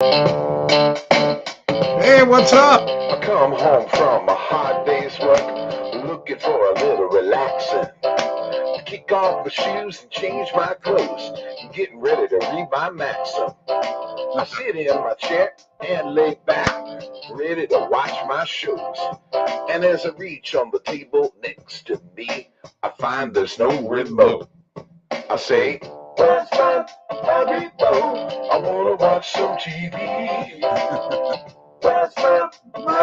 Hey, what's up? I come home from a hard day's work, looking for a little relaxing. Kick off my shoes and change my clothes, getting ready to read my maxim. I sit in my chair and lay back, ready to watch my shows. And as I reach on the table next to me, I find there's no remote. I say, where's my remote? I wanna watch some TV. Where's my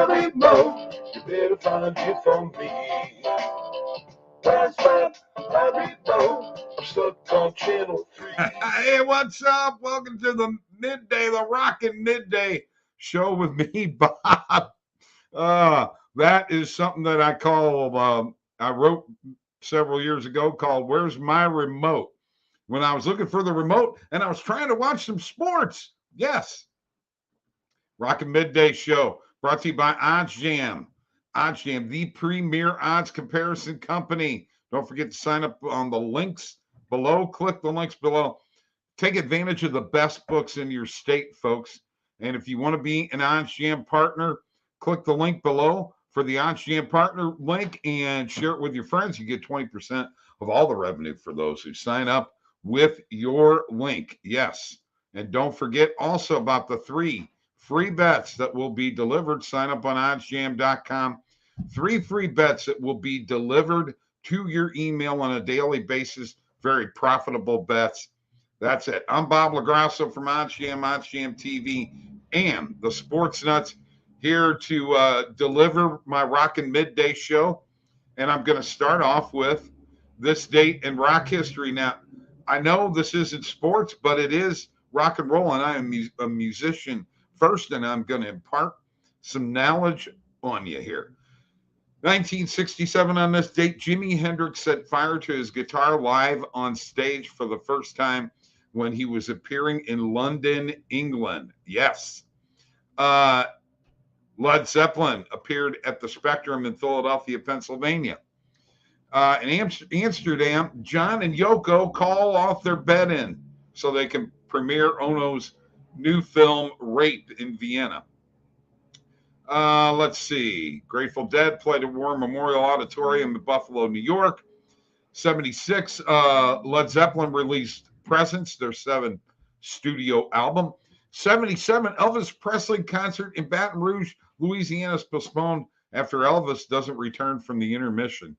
remote? You better find it for me. Where's my remote? I'm stuck on channel 3. Hey, what's up? Welcome to the Rockin' Midday show with me, Bob. That is something that I call, I wrote several years ago called Where's My Remote? When I was looking for the remote and I was trying to watch some sports. Yes. Rockin' Midday show brought to you by OddsJam. OddsJam, the premier odds comparison company. Don't forget to sign up on the links below. Click the links below. Take advantage of the best books in your state, folks. And if you want to be an OddsJam partner, click the link below for the OddsJam partner link and share it with your friends. You get 20% of all the revenue for those who sign up with your link. Yes. And don't forget also about the 3 free bets that will be delivered. Sign up on oddsjam.com. 3 free bets that will be delivered to your email on a daily basis. Very profitable bets. That's it. I'm Bob LaGrasso from OddsJam TV, and the Sports Nuts here to deliver my Rockin' Midday show. And I'm going to start off with this date in rock history. Now, I know this isn't sports, but it is rock and roll, and I am a musician first, and I'm going to impart some knowledge on you here. 1967, on this date, Jimi Hendrix set fire to his guitar live on stage for the first time when he was appearing in London, England. Yes. Led Zeppelin appeared at the Spectrum in Philadelphia, Pennsylvania. In Amsterdam, John and Yoko call off their bed-in so they can premiere Ono's new film, Rape, in Vienna. Let's see. Grateful Dead played at War Memorial Auditorium in Buffalo, New York. 76, Led Zeppelin released Presence, their 7th studio album. 77, Elvis Presley concert in Baton Rouge, Louisiana is postponed after Elvis doesn't return from the intermission.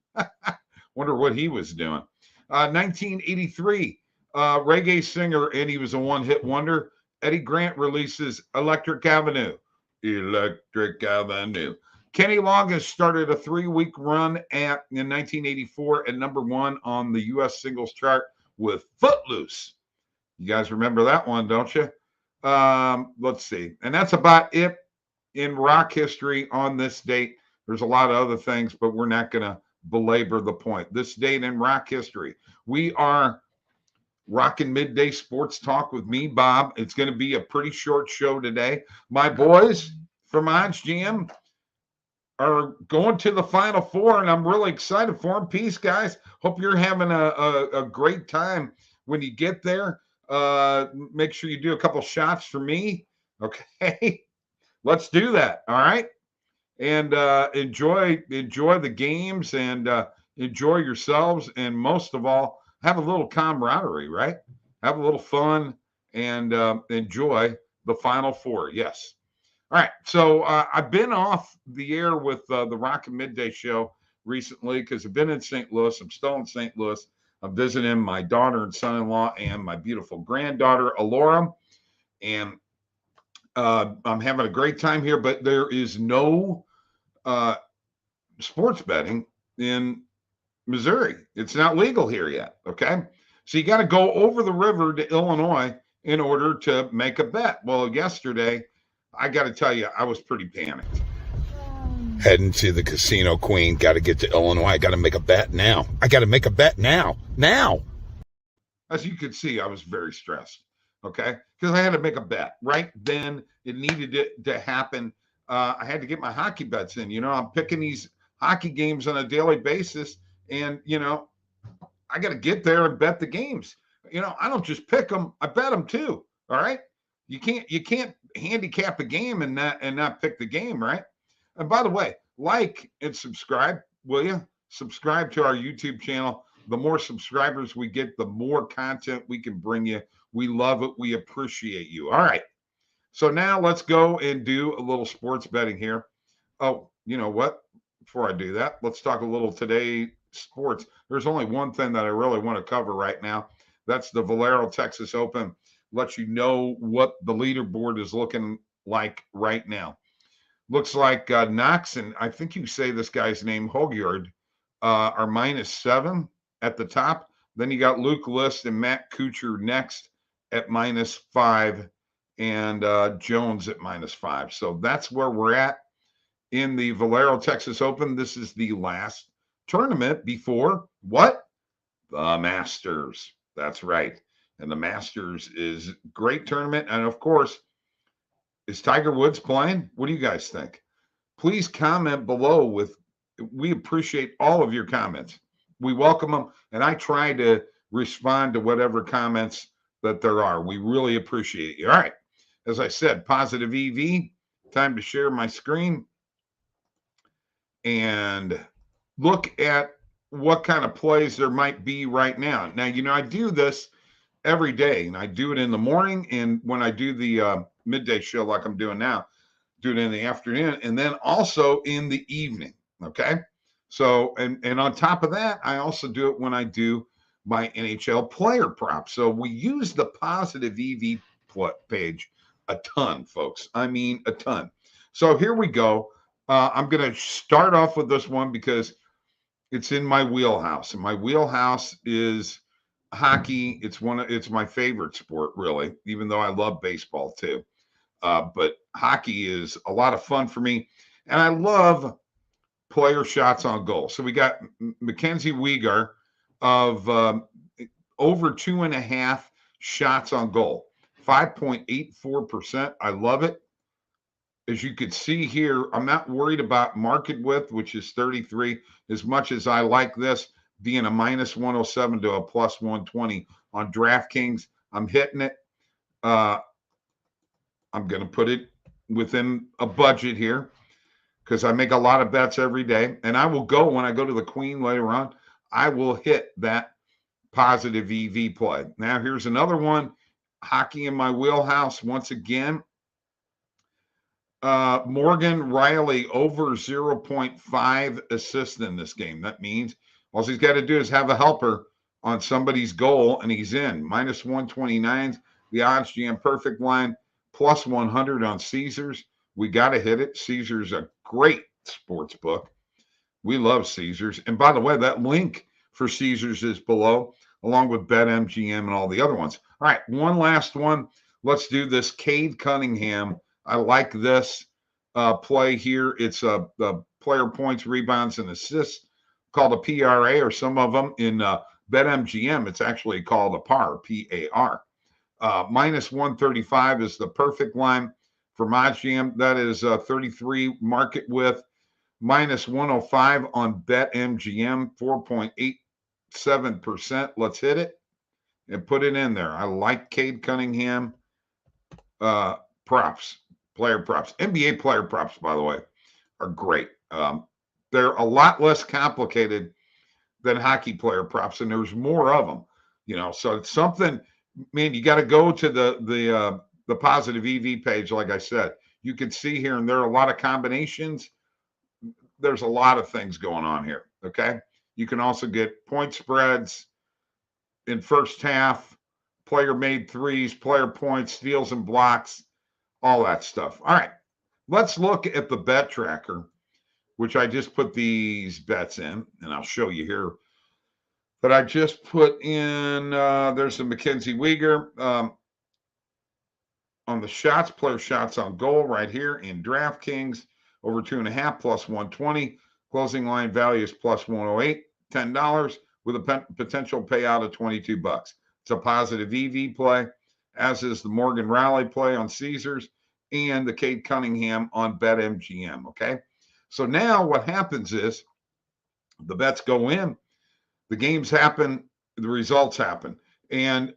Wonder what he was doing. 1983, reggae singer, and he was a one-hit wonder, Eddie Grant releases Electric Avenue. Electric Avenue. Kenny Loggins started a 3-week run in 1984 at #1 on the U.S. singles chart with Footloose. You guys remember that one, don't you? Let's see. And that's about it in rock history on this date. There's a lot of other things, but we're not going to belabor the point. This date in rock history. We are Rockin' Midday Sports Talk with me, Bob. It's going to be a pretty short show today. My boys from OddsJam are going to the Final Four, and I'm really excited for them. Peace, guys. Hope you're having a great time when you get there. Make sure you do a couple shots for me. Okay. Let's do that. All right. And enjoy the games and enjoy yourselves. And most of all, have a little camaraderie, right? Have a little fun and enjoy the Final Four. Yes. All right. So I've been off the air with the Rockin' Midday show recently because I've been in St. Louis. I'm still in St. Louis. I'm visiting my daughter and son-in-law and my beautiful granddaughter, Alora. And I'm having a great time here, but there is no sports betting in Missouri. It's not legal here yet. Okay. So you got to go over the river to Illinois in order to make a bet. Well, yesterday, I got to tell you, I was pretty panicked. Heading to the Casino Queen. Got to get to Illinois. I got to make a bet now. Now. As you can see, I was very stressed. Okay. Because I had to make a bet right then. It needed to happen. I had to get my hockey bets in. I'm picking these hockey games on a daily basis. And, I got to get there and bet the games. I don't just pick them. I bet them too. All right. You can't handicap a game and not pick the game, right? And by the way, like and subscribe, will you? Subscribe to our YouTube channel. The more subscribers we get, the more content we can bring you. We love it. We appreciate you. All right. So now let's go and do a little sports betting here. Oh, you know what? Before I do that, let's talk a little today sports. There's only one thing that I really want to cover right now. That's the Valero Texas Open. Let you know what the leaderboard is looking like right now. Looks like Knox, and I think you say this guy's name, Hogyard, are -7 at the top. Then you got Luke List and Matt Kuchar next at -5, and Jones at -5. So that's where we're at in the Valero Texas Open. This is the last tournament before what? The Masters. That's right. And the Masters is a great tournament. And of course, is Tiger Woods playing? What do you guys think? Please comment below we appreciate all of your comments. We welcome them, and I try to respond to whatever comments that there are. We really appreciate you. All right. As I said, positive EV. Time to share my screen and look at what kind of plays there might be right now. Now, I do this every day, and I do it in the morning, and when I do the midday show like I'm doing now, do it in the afternoon, and then also in the evening. Okay. So, and on top of that, I also do it when I do my NHL player props. So we use the positive EV page a ton, folks. I mean, a ton. So here we go. I'm going to start off with this one because it's in my wheelhouse, and my wheelhouse is hockey. It's my favorite sport, really, even though I love baseball too. But hockey is a lot of fun for me, and I love player shots on goal. So we got Mackenzie Weegar of over 2.5 shots on goal, 5.84%. I love it. As you can see here, I'm not worried about market width, which is 33, as much as I like this being a -107 to a +120 on DraftKings. I'm hitting it. I'm going to put it within a budget here because I make a lot of bets every day. And I will go, when I go to the Queen later on, I will hit that positive EV play. Now, here's another one. Hockey in my wheelhouse once again. Morgan Riley over 0.5 assists in this game. That means all he's got to do is have a helper on somebody's goal, and he's in. -129, the OddsJam perfect line, +100 on Caesars. We got to hit it. Caesars a great sports book. We love Caesars. And by the way, that link for Caesars is below, along with BetMGM and all the other ones. All right, one last one. Let's do this. Cade Cunningham. I like this play here. It's the player points, rebounds, and assists, called a PRA, or some of them in BetMGM, it's actually called a PAR, P-A-R. -135 is the perfect line for OddsJam. That is 33 market width. -105 on BetMGM, 4.87%. Let's hit it and put it in there. I like Cade Cunningham props. Player props. NBA player props, by the way, are great. They're a lot less complicated than hockey player props, and there's more of them. So it's something, man, you got to go to the positive EV page, like I said. You can see here, and there are a lot of combinations. There's a lot of things going on here, okay? You can also get point spreads in first half, player made threes, player points, steals and blocks, all that stuff. All right, let's look at the bet tracker, which I just put these bets in, and I'll show you here that I just put in. There's the Mackenzie Weegar on the shots, player shots on goal right here in DraftKings, over 2.5 +120. Closing line value is +108, $10 with a potential payout of $22. It's a positive EV play, as is the Morgan Riley play on Caesars and the Cade Cunningham on BetMGM, okay? So now what happens is the bets go in, the games happen, the results happen, and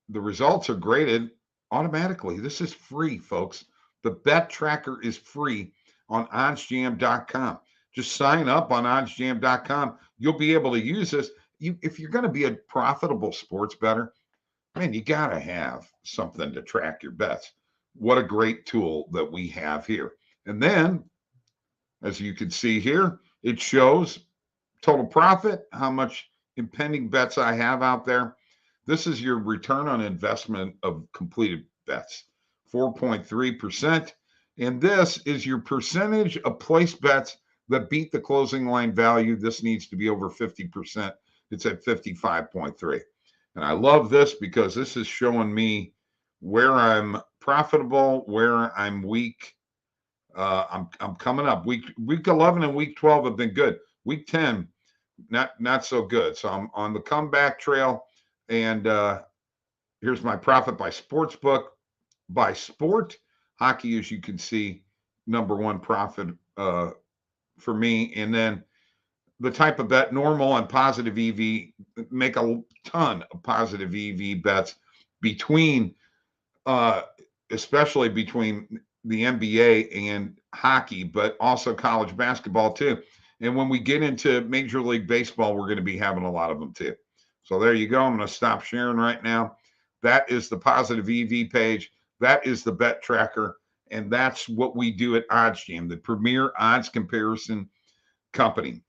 the results are graded automatically. This is free, folks. The bet tracker is free on oddsjam.com. Just sign up on oddsjam.com. You'll be able to use this. If you're going to be a profitable sports bettor, man, you got to have something to track your bets. What a great tool that we have here. And then, as you can see here, it shows total profit, how much impending bets I have out there. This is your return on investment of completed bets, 4.3%. And this is your percentage of placed bets that beat the closing line value. This needs to be over 50%. It's at 55.3. And I love this because this is showing me where I'm profitable, where I'm weak. I'm coming up. Week 11 and week 12 have been good. Week 10, not so good. So I'm on the comeback trail. And here's my profit by sportsbook. By sport, hockey, as you can see, number one profit for me. And then the type of bet, normal and positive EV, make a ton of positive EV bets between, especially between the NBA and hockey, but also college basketball too. And when we get into Major League Baseball, we're going to be having a lot of them too. So there you go. I'm going to stop sharing right now. That is the positive EV page. That is the bet tracker. And that's what we do at OddsJam, the premier odds comparison company.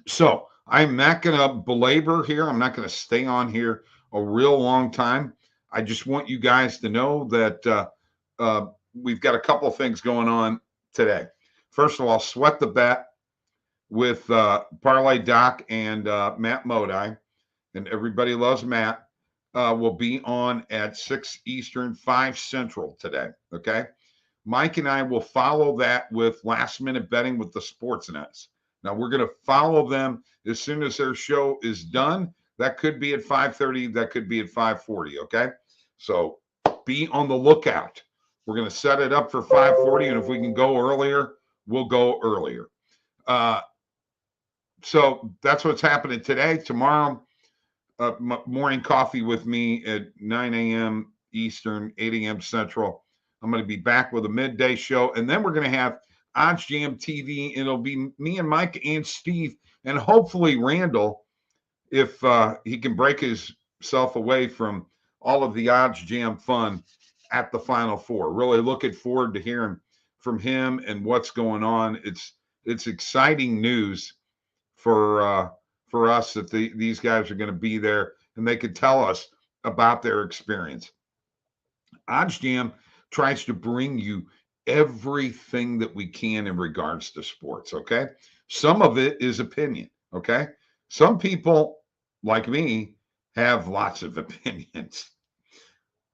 So I'm not going to belabor here. I'm not going to stay on here a real long time. I just want you guys to know that we've got a couple of things going on today. First of all, Sweat the Bet with Parlay Doc and Matt Modi, and everybody loves Matt, will be on at 6 Eastern, 5 Central today, okay? Mike and I will follow that with Last Minute Betting with the Sports Nets. Now, we're going to follow them as soon as their show is done. That could be at 5:30. That could be at 5:40, okay? So be on the lookout. We're going to set it up for 5:40, and if we can go earlier, we'll go earlier. So that's what's happening today. Tomorrow, morning coffee with me at 9 a.m. Eastern, 8 a.m. Central. I'm going to be back with a midday show, and then we're going to have OddsJam TV, and it'll be me and Mike and Steve, and hopefully Randall, if he can break himself away from all of the OddsJam fun at the Final Four. Really looking forward to hearing from him and what's going on. It's exciting news for us that these guys are going to be there and they could tell us about their experience. OddsJam tries to bring you everything that we can in regards to sports, okay? Some of it is opinion, okay? Some people, like me, have lots of opinions.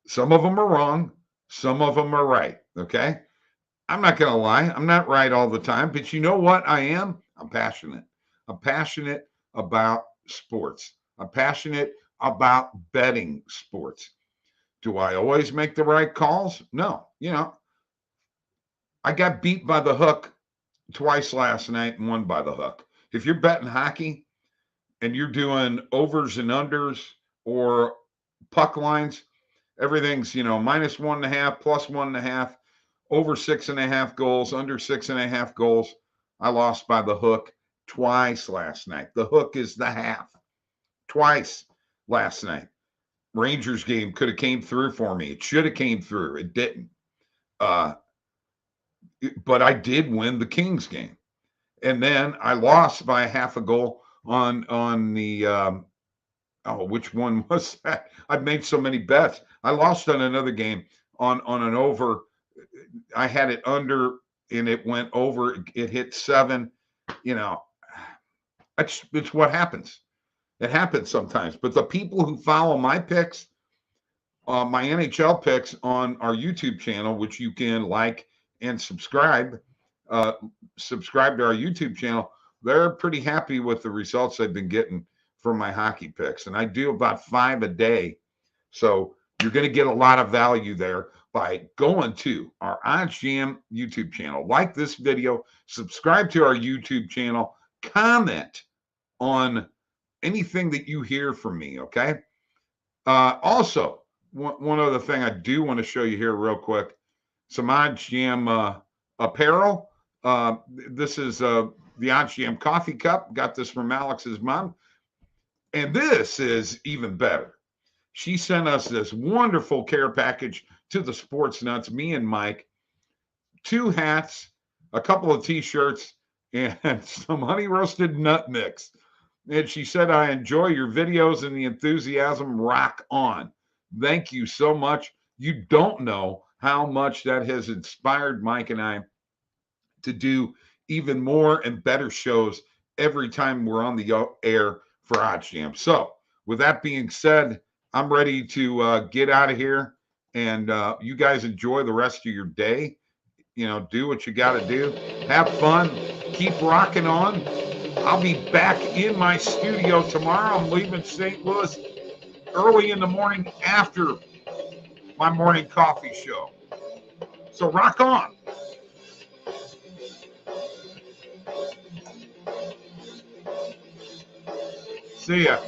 Some of them are wrong. Some of them are right, okay? I'm not going to lie. I'm not right all the time, but you know what I am? I'm passionate. I'm passionate about sports. I'm passionate about betting sports. Do I always make the right calls? No. You know, I got beat by the hook twice last night and won by the hook. If you're betting hockey and you're doing overs and unders or puck lines, everything's, minus 1.5, plus 1.5, over 6.5 goals, under 6.5 goals. I lost by the hook twice last night. The hook is the half. Twice last night. Rangers game could have came through for me. It should have came through. It didn't. But I did win the Kings game. And then I lost by half a goal on the which one was that? I've made so many bets. I lost on another game on an over. I had it under and it went over. It hit 7. It's what happens. It happens sometimes. But the people who follow my picks, my NHL picks on our YouTube channel, which you can like and subscribe to our YouTube channel, they're pretty happy with the results I've been getting from my hockey picks. And I do about 5 a day. So you're going to get a lot of value there by going to our OddsJam YouTube channel. Like this video, subscribe to our YouTube channel, comment on anything that you hear from me, okay? Also, one other thing I do want to show you here real quick. Some OddsJam apparel. This is the OddsJam coffee cup. Got this from Alex's mom. And this is even better. She sent us this wonderful care package to the Sports Nuts, me and Mike. 2 hats, a couple of T-shirts, and some honey roasted nut mix. And she said, I enjoy your videos and the enthusiasm. Rock on. Thank you so much. You don't know how much that has inspired Mike and I to do even more and better shows every time we're on the air for OddsJam. So, with that being said, I'm ready to get out of here, and you guys enjoy the rest of your day. You know, do what you got to do. Have fun. Keep rocking on. I'll be back in my studio tomorrow. I'm leaving St. Louis early in the morning after my morning coffee show. So rock on. See ya.